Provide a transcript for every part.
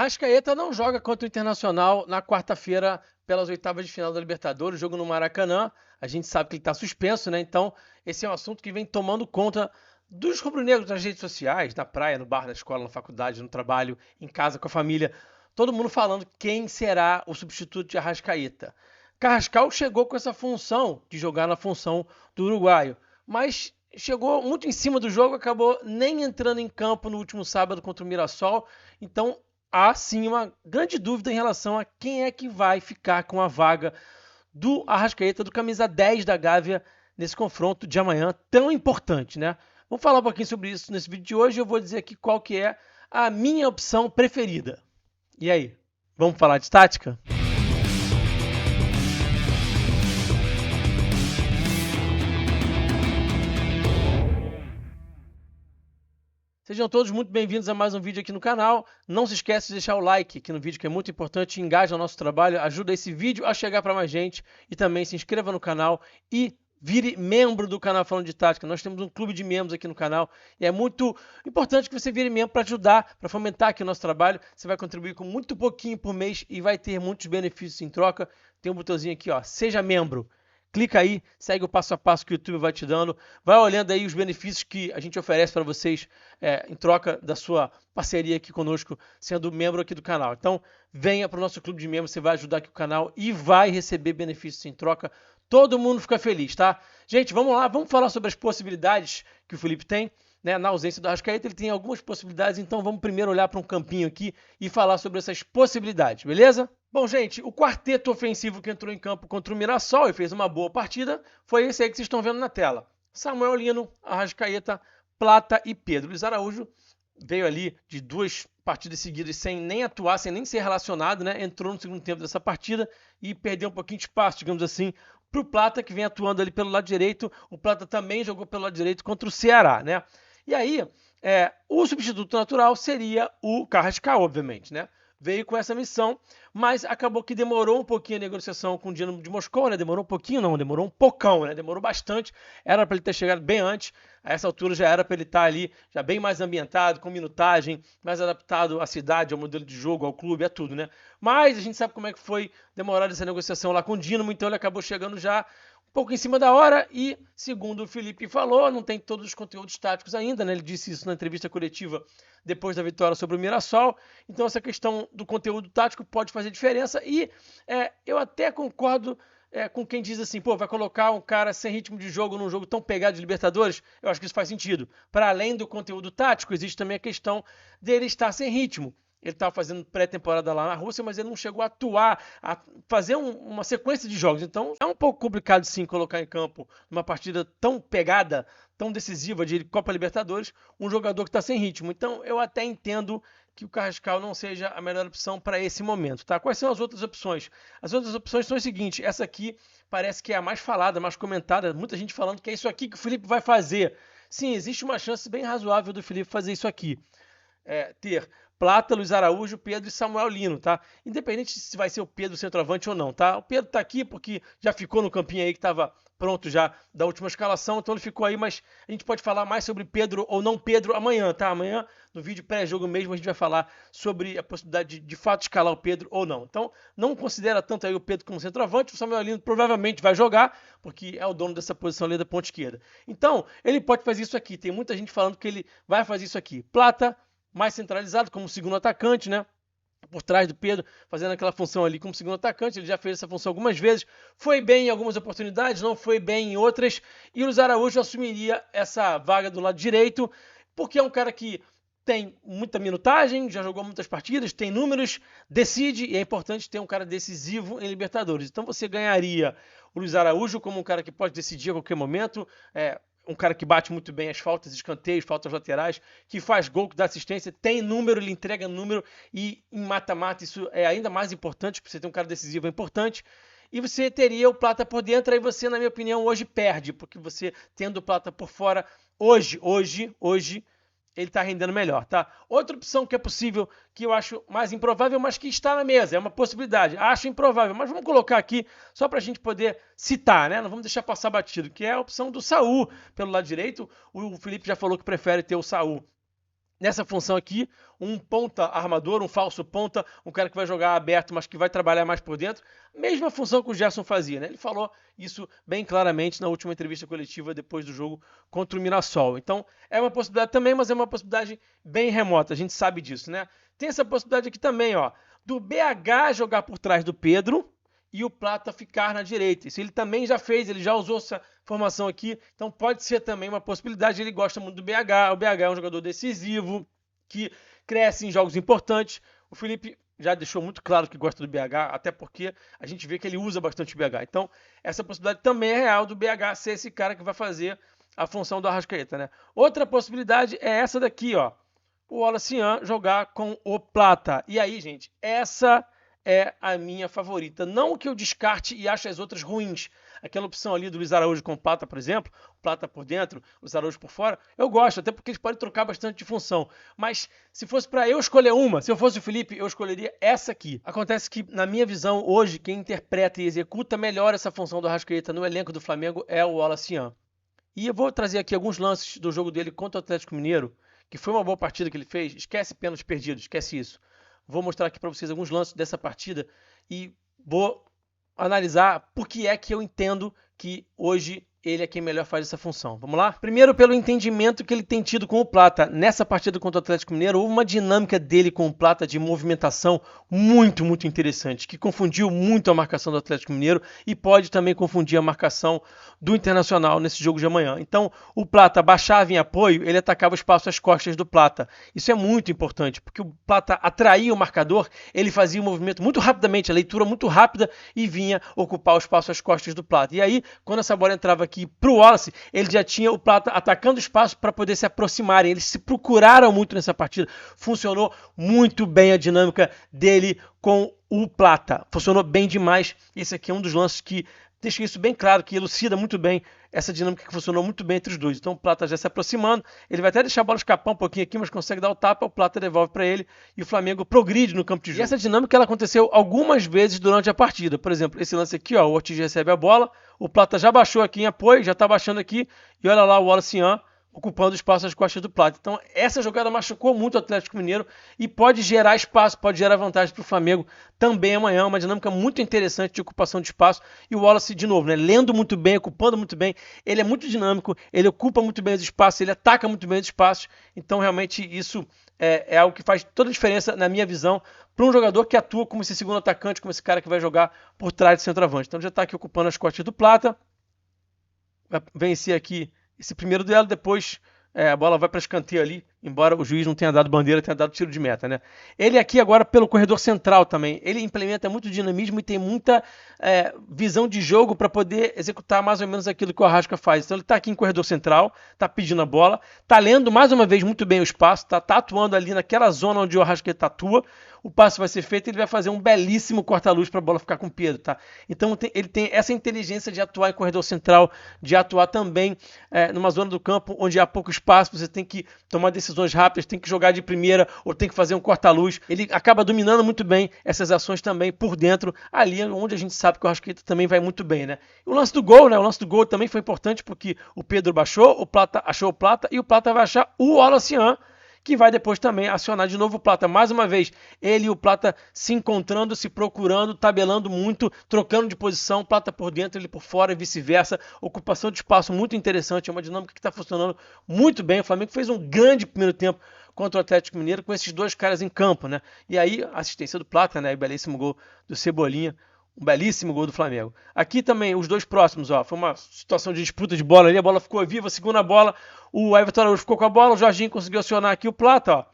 Arrascaeta não joga contra o Internacional na quarta-feira pelas oitavas de final da Libertadores, jogo no Maracanã. A gente sabe que ele está suspenso, né? Então, esse é um assunto que vem tomando conta dos rubro-negros nas redes sociais, na praia, no bar, na escola, na faculdade, no trabalho, em casa com a família. Todo mundo falando quem será o substituto de Arrascaeta. Carrascal chegou com essa função de jogar na função do uruguaio, mas chegou muito em cima do jogo, acabou nem entrando em campo no último sábado contra o Mirassol. Então, há sim uma grande dúvida em relação a quem é que vai ficar com a vaga do Arrascaeta, do camisa 10 da Gávea, nesse confronto de amanhã tão importante, né? Vamos falar um pouquinho sobre isso nesse vídeo de hoje. Eu vou dizer aqui qual que é a minha opção preferida. E aí, vamos falar de tática? Sejam todos muito bem-vindos a mais um vídeo aqui no canal. Não se esqueça de deixar o like aqui no vídeo, que é muito importante, engaja o nosso trabalho, ajuda esse vídeo a chegar para mais gente. E também se inscreva no canal e vire membro do canal Falando de Tática. Nós temos um clube de membros aqui no canal e é muito importante que você vire membro para ajudar, para fomentar aqui o nosso trabalho. Você vai contribuir com muito pouquinho por mês e vai ter muitos benefícios em troca. Tem um botãozinho aqui, ó, seja membro. Clica aí, segue o passo a passo que o YouTube vai te dando. Vai olhando aí os benefícios que a gente oferece para vocês em troca da sua parceria aqui conosco, sendo membro aqui do canal. Então, venha para o nosso clube de membros, você vai ajudar aqui o canal e vai receber benefícios em troca. Todo mundo fica feliz, tá? Gente, vamos lá, vamos falar sobre as possibilidades que o Felipe tem. Né? Na ausência do Arrascaeta, ele tem algumas possibilidades, então vamos primeiro olhar para um campinho aqui e falar sobre essas possibilidades, beleza? Bom, gente, o quarteto ofensivo que entrou em campo contra o Mirassol e fez uma boa partida foi esse aí que vocês estão vendo na tela. Samuel Lino, Arrascaeta, Plata e Pedro. Luiz Araújo veio ali de 2 partidas seguidas sem nem atuar, sem nem ser relacionado, né? Entrou no segundo tempo dessa partida e perdeu um pouquinho de espaço, digamos assim, para o Plata, que vem atuando ali pelo lado direito. O Plata também jogou pelo lado direito contra o Ceará, né? E aí, o substituto natural seria o Carrascal, obviamente, né? Veio com essa missão, mas acabou que demorou um pouquinho a negociação com o Dinamo de Moscou, né? Demorou um pouquinho, não, demorou um pocão, né? Demorou bastante. Era para ele ter chegado bem antes. A essa altura já era para ele estar ali, já bem mais ambientado, com minutagem, mais adaptado à cidade, ao modelo de jogo, ao clube, a tudo, né? Mas a gente sabe como é que foi demorada essa negociação lá com o Dinamo, então ele acabou chegando já um pouco em cima da hora e, segundo o Felipe falou, não tem todos os conteúdos táticos ainda, né? Ele disse isso na entrevista coletiva depois da vitória sobre o Mirassol. Então essa questão do conteúdo tático pode fazer diferença e eu até concordo com quem diz assim, pô, vai colocar um cara sem ritmo de jogo num jogo tão pegado de Libertadores. Eu acho que isso faz sentido. Para além do conteúdo tático, existe também a questão dele estar sem ritmo. Ele estava fazendo pré-temporada lá na Rússia, mas ele não chegou a atuar, a fazer uma sequência de jogos. Então é um pouco complicado sim colocar em campo numa partida tão pegada, tão decisiva de Copa Libertadores, um jogador que está sem ritmo. Então eu até entendo que o Carrascal não seja a melhor opção para esse momento, tá? Quais são as outras opções? As outras opções são as seguintes. Essa aqui parece que é a mais falada, mais comentada. Muita gente falando que é isso aqui que o Felipe vai fazer. Sim, existe uma chance bem razoável do Felipe fazer isso aqui. Ter Plata, Luiz Araújo, Pedro e Samuel Lino, tá? Independente se vai ser o Pedro centroavante ou não, tá? O Pedro tá aqui porque já ficou no campinho aí que estava pronto já da última escalação, então ele ficou aí, mas a gente pode falar mais sobre Pedro ou não Pedro amanhã, tá? Amanhã, no vídeo pré-jogo mesmo, a gente vai falar sobre a possibilidade de fato escalar o Pedro ou não. Então, não considera tanto aí o Pedro como centroavante, o Samuel Lino provavelmente vai jogar, porque é o dono dessa posição ali da ponta esquerda. Então, ele pode fazer isso aqui, tem muita gente falando que ele vai fazer isso aqui. Plata, mais centralizado, como segundo atacante, né? Por trás do Pedro, fazendo aquela função ali como segundo atacante. Ele já fez essa função algumas vezes. Foi bem em algumas oportunidades, não foi bem em outras. E o Luiz Araújo assumiria essa vaga do lado direito, porque é um cara que tem muita minutagem, já jogou muitas partidas, tem números, decide, e é importante ter um cara decisivo em Libertadores. Então você ganharia o Luiz Araújo como um cara que pode decidir a qualquer momento, um cara que bate muito bem as faltas, escanteios, faltas laterais, que faz gol, que dá assistência, tem número, ele entrega número, e em mata-mata isso é ainda mais importante, porque você tem um cara decisivo, é importante. E você teria o Plata por dentro, aí você, na minha opinião, hoje perde, porque você tendo o Plata por fora, hoje, ele está rendendo melhor, tá? Outra opção que é possível, que eu acho mais improvável, mas que está na mesa, é uma possibilidade. Acho improvável, mas vamos colocar aqui só para a gente poder citar, né? Não vamos deixar passar batido, que é a opção do Saul pelo lado direito. O Felipe já falou que prefere ter o Saul nessa função aqui, um ponta armador, um falso ponta, um cara que vai jogar aberto, mas que vai trabalhar mais por dentro. Mesma função que o Gerson fazia, né? Ele falou isso bem claramente na última entrevista coletiva depois do jogo contra o Mirassol. Então, é uma possibilidade também, mas é uma possibilidade bem remota, a gente sabe disso, né? Tem essa possibilidade aqui também, ó, do BH jogar por trás do Pedro e o Plata ficar na direita. Isso ele também já fez, ele já usou essa formação aqui, então pode ser também uma possibilidade. Ele gosta muito do BH, o BH é um jogador decisivo, que cresce em jogos importantes. O Felipe já deixou muito claro que gosta do BH, até porque a gente vê que ele usa bastante o BH. Então, essa possibilidade também é real do BH ser esse cara que vai fazer a função do Arrascaeta, né? Outra possibilidade é essa daqui, ó. O Wallace jogar com o Plata. E aí, gente, essa é a minha favorita. Não que eu descarte e ache as outras ruins. Aquela opção ali do Luiz Araújo com o Plata, por exemplo, o Plata por dentro, o Luiz Araújo por fora, eu gosto, até porque eles podem trocar bastante de função. Mas se fosse para eu escolher uma, se eu fosse o Felipe, eu escolheria essa aqui. Acontece que, na minha visão, hoje, quem interpreta e executa melhor essa função do Arrascaeta no elenco do Flamengo é o Wallace. E eu vou trazer aqui alguns lances do jogo dele contra o Atlético Mineiro, que foi uma boa partida que ele fez. Esquece pênaltis perdidos, esquece isso. Vou mostrar aqui para vocês alguns lances dessa partida e vou analisar por que é que eu entendo que hoje ele é quem melhor faz essa função. Vamos lá? Primeiro, pelo entendimento que ele tem tido com o Plata. Nessa partida contra o Atlético Mineiro, houve uma dinâmica dele com o Plata de movimentação muito interessante, que confundiu muito a marcação do Atlético Mineiro e pode também confundir a marcação do Internacional nesse jogo de amanhã. Então, o Plata baixava em apoio, ele atacava o espaço às costas do Plata. Isso é muito importante, porque o Plata atraía o marcador, ele fazia o movimento muito rapidamente, a leitura muito rápida e vinha ocupar o espaço às costas do Plata. E aí, quando essa bola entrava aqui para o Wallace, ele já tinha o Plata atacando o espaço para poder se aproximarem. Eles se procuraram muito nessa partida. Funcionou muito bem a dinâmica dele com o Plata. Funcionou bem demais. Esse aqui é um dos lances que deixa isso bem claro, que elucida muito bem essa dinâmica que funcionou muito bem entre os dois. Então o Plata já se aproximando, ele vai até deixar a bola escapar um pouquinho aqui, mas consegue dar o tapa, o Plata devolve para ele e o Flamengo progride no campo de jogo. E essa dinâmica ela aconteceu algumas vezes durante a partida. Por exemplo, esse lance aqui, ó, o Ortiz recebe a bola, o Plata já baixou aqui em apoio, já está baixando aqui, e olha lá o Wallace ocupando o espaço às costas do Plata. Então, essa jogada machucou muito o Atlético Mineiro e pode gerar espaço, pode gerar vantagem para o Flamengo também amanhã. Uma dinâmica muito interessante de ocupação de espaço. E o Wallace, de novo, né, lendo muito bem, ocupando muito bem. Ele é muito dinâmico, ele ocupa muito bem os espaços, ele ataca muito bem os espaços. Então, realmente, isso é algo que faz toda a diferença, na minha visão, para um jogador que atua como esse segundo atacante, como esse cara que vai jogar por trás do centroavante. Então, já está aqui ocupando as costas do Plata. Vai vencer aqui esse primeiro duelo, depois a bola vai para escanteio ali, embora o juiz não tenha dado bandeira, tenha dado tiro de meta, né? Ele aqui agora pelo corredor central também, ele implementa muito dinamismo e tem muita visão de jogo para poder executar mais ou menos aquilo que o Arrasca faz. Então ele está aqui em corredor central, está pedindo a bola, está lendo mais uma vez muito bem o espaço, está atuando ali naquela zona onde o Arrascaeta atua, o passe vai ser feito e ele vai fazer um belíssimo corta-luz para a bola ficar com o Pedro, tá? Então ele tem essa inteligência de atuar em corredor central, de atuar também numa zona do campo onde há pouco espaço, você tem que tomar decisões rápidas, tem que jogar de primeira ou tem que fazer um corta-luz. Ele acaba dominando muito bem essas ações também por dentro, ali onde a gente sabe que o Arrascaeta também vai muito bem, né? O lance do gol, né? O lance do gol também foi importante porque o Pedro baixou, o Plata achou o Plata e o Plata vai achar o Wallace, que vai depois também acionar de novo o Plata. Mais uma vez, ele e o Plata se encontrando, se procurando, tabelando muito, trocando de posição, Plata por dentro, ele por fora e vice-versa. Ocupação de espaço muito interessante, é uma dinâmica que está funcionando muito bem. O Flamengo fez um grande primeiro tempo contra o Atlético Mineiro com esses dois caras em campo, né? E aí, a assistência do Plata, né? E o belíssimo gol do Cebolinha. Um belíssimo gol do Flamengo. Aqui também, os dois próximos, ó. Foi uma situação de disputa de bola ali. A bola ficou viva, segunda bola. O Everton Araújo ficou com a bola. O Jorginho conseguiu acionar aqui o Plata, ó.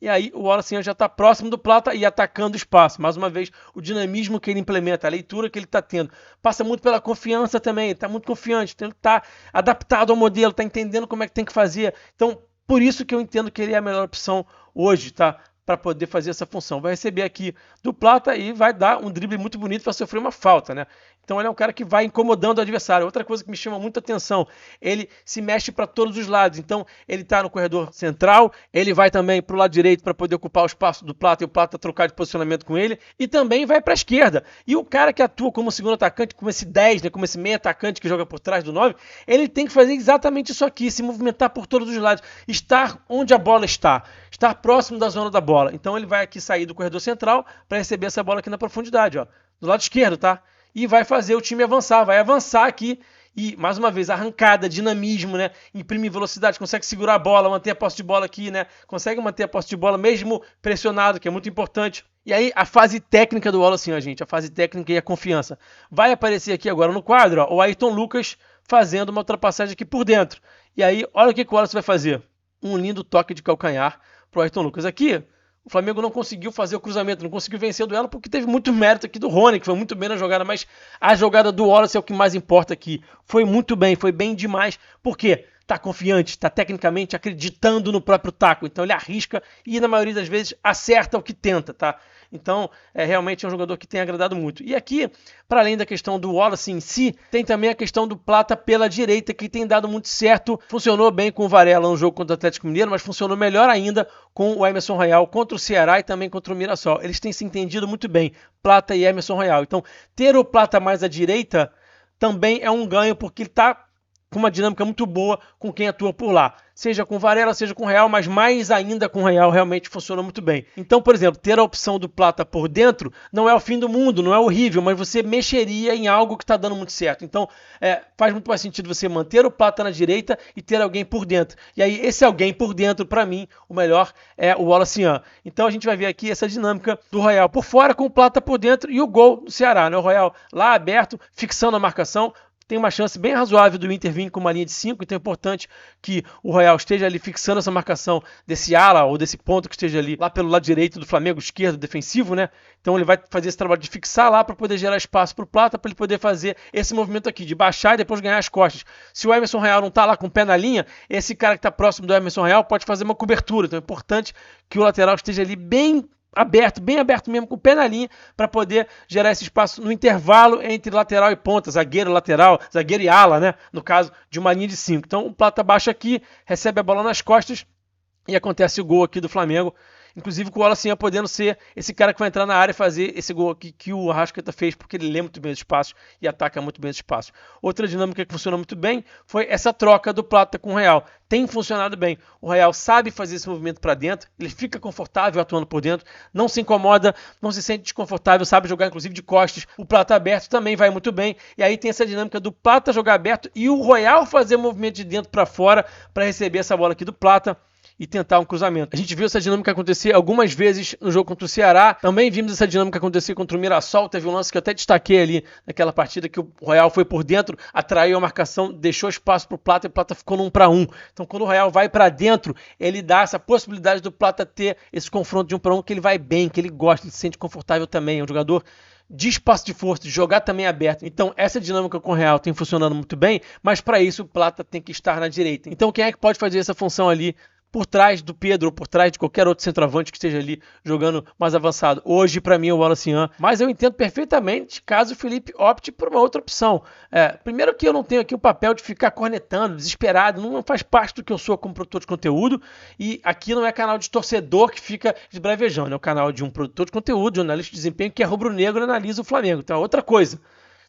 E aí o Wallace já está próximo do Plata e atacando o espaço. Mais uma vez, o dinamismo que ele implementa, a leitura que ele está tendo. Passa muito pela confiança também. Ele está muito confiante. Ele está adaptado ao modelo, está entendendo como é que tem que fazer. Então, por isso que eu entendo que ele é a melhor opção hoje, tá? Para poder fazer essa função. Vai receber aqui do Plata e vai dar um drible muito bonito para sofrer uma falta, né? Então ele é um cara que vai incomodando o adversário. Outra coisa que me chama muita atenção, ele se mexe para todos os lados. Então ele está no corredor central, ele vai também para o lado direito para poder ocupar o espaço do Plata e o Plata trocar de posicionamento com ele, e também vai para a esquerda. E o cara que atua como segundo atacante, como esse 10, né, como esse meio atacante que joga por trás do 9, ele tem que fazer exatamente isso aqui, se movimentar por todos os lados, estar onde a bola está. estar próximo da zona da bola. Então ele vai aqui sair do corredor central para receber essa bola aqui na profundidade, ó, do lado esquerdo, tá? E vai fazer o time avançar, vai avançar aqui e, mais uma vez, arrancada, dinamismo, né? Imprime velocidade, consegue segurar a bola, manter a posse de bola aqui, né? Consegue manter a posse de bola mesmo pressionado, que é muito importante. E aí, a fase técnica do Wallace, ó, gente, a fase técnica e a confiança. Vai aparecer aqui agora no quadro, ó, o Ayrton Lucas fazendo uma ultrapassagem aqui por dentro. E aí, olha o que o Wallace vai fazer. Um lindo toque de calcanhar pro Ayrton Lucas. Aqui, o Flamengo não conseguiu fazer o cruzamento, não conseguiu vencer o duelo porque teve muito mérito aqui do Rony, que foi muito bem na jogada, mas a jogada do Wallace é o que mais importa aqui. Foi muito bem, foi bem demais. Por quê? Tá confiante, tá tecnicamente acreditando no próprio taco. Então ele arrisca e na maioria das vezes acerta o que tenta, tá? Então, realmente é um jogador que tem agradado muito. E aqui, para além da questão do Wallace em si, tem também a questão do Plata pela direita, que tem dado muito certo. Funcionou bem com o Varela no jogo contra o Atlético Mineiro, mas funcionou melhor ainda com o Emerson Royal contra o Ceará e também contra o Mirassol. Eles têm se entendido muito bem, Plata e Emerson Royal. Então, ter o Plata mais à direita também é um ganho, porque ele está com uma dinâmica muito boa com quem atua por lá. Seja com Varela, seja com Real, mas mais ainda com Real realmente funciona muito bem. Então, por exemplo, ter a opção do Plata por dentro não é o fim do mundo, não é horrível, mas você mexeria em algo que está dando muito certo. Então, faz muito mais sentido você manter o Plata na direita e ter alguém por dentro. E aí, esse alguém por dentro, para mim, o melhor é o Wallace. Então, a gente vai ver aqui essa dinâmica do Royal por fora com o Plata por dentro e o gol do Ceará, né? O Royal lá aberto, fixando a marcação. Tem uma chance bem razoável do Inter vir com uma linha de 5, então é importante que o Royal esteja ali fixando essa marcação desse ala ou desse ponto que esteja ali lá pelo lado direito do Flamengo, esquerdo, defensivo, né? Então ele vai fazer esse trabalho de fixar lá para poder gerar espaço para o Plata, para ele poder fazer esse movimento aqui, de baixar e depois ganhar as costas. Se o Emerson Royal não está lá com o pé na linha, esse cara que está próximo do Emerson Royal pode fazer uma cobertura, então é importante que o lateral esteja ali bem aberto mesmo, com o pé na linha, para poder gerar esse espaço no intervalo entre lateral e ponta, zagueiro, lateral, zagueiro e ala, né? No caso de uma linha de 5. Então o Plata baixa aqui, recebe a bola nas costas e acontece o gol aqui do Flamengo. Inclusive com o Wallace podendo ser esse cara que vai entrar na área e fazer esse gol aqui que o Arrascaeta fez, porque ele lê muito bem os espaços e ataca muito bem os espaços. Outra dinâmica que funciona muito bem foi essa troca do Plata com o Real. Tem funcionado bem. O Real sabe fazer esse movimento para dentro, ele fica confortável atuando por dentro, não se incomoda, não se sente desconfortável, sabe jogar inclusive de costas. O Plata aberto também vai muito bem. E aí tem essa dinâmica do Plata jogar aberto e o Royal fazer o movimento de dentro para fora para receber essa bola aqui do Plata e tentar um cruzamento. A gente viu essa dinâmica acontecer algumas vezes no jogo contra o Ceará. Também vimos essa dinâmica acontecer contra o Mirassol. Teve um lance que eu até destaquei ali naquela partida que o Royal foi por dentro, atraiu a marcação, deixou espaço para o Plata e o Plata ficou no 1 para 1. Então quando o Royal vai para dentro, ele dá essa possibilidade do Plata ter esse confronto de 1 para 1 que ele vai bem, que ele gosta, ele se sente confortável também. É um jogador de espaço de força, de jogar também aberto. Então essa dinâmica com o Real tem funcionando muito bem, mas para isso o Plata tem que estar na direita. Então quem é que pode fazer essa função ali por trás do Pedro ou por trás de qualquer outro centroavante que esteja ali jogando mais avançado? Hoje, para mim, é o Wallace, mas eu entendo perfeitamente caso o Felipe opte por uma outra opção. Primeiro que eu não tenho aqui o papel de ficar cornetando, desesperado, não faz parte do que eu sou como produtor de conteúdo, e aqui não é canal de torcedor que fica esbravejando, é o canal de um produtor de conteúdo, de um analista de desempenho que é rubro-negro e analisa o Flamengo. Então é outra coisa.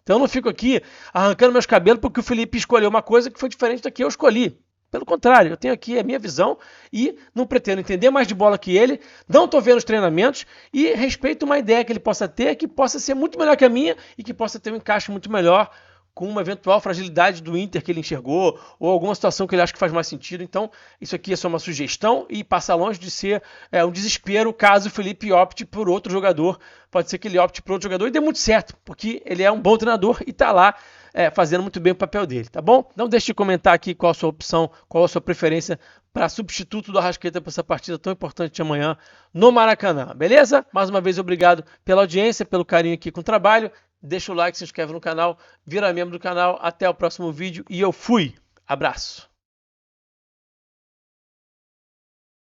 Então eu não fico aqui arrancando meus cabelos porque o Felipe escolheu uma coisa que foi diferente da que eu escolhi. Pelo contrário, eu tenho aqui a minha visão e não pretendo entender mais de bola que ele, não estou vendo os treinamentos e respeito uma ideia que ele possa ter, que possa ser muito melhor que a minha e que possa ter um encaixe muito melhor com uma eventual fragilidade do Inter que ele enxergou ou alguma situação que ele acha que faz mais sentido. Então, isso aqui é só uma sugestão e passa longe de ser um desespero caso o Felipe opte por outro jogador. Pode ser que ele opte por outro jogador e dê muito certo, porque ele é um bom treinador e está lá fazendo muito bem o papel dele, tá bom? Não deixe de comentar aqui qual a sua opção, qual a sua preferência para substituto do Arrascaeta para essa partida tão importante de amanhã no Maracanã, beleza? Mais uma vez, obrigado pela audiência, pelo carinho aqui com o trabalho. Deixa o like, se inscreve no canal, vira membro do canal. Até o próximo vídeo e eu fui. Abraço.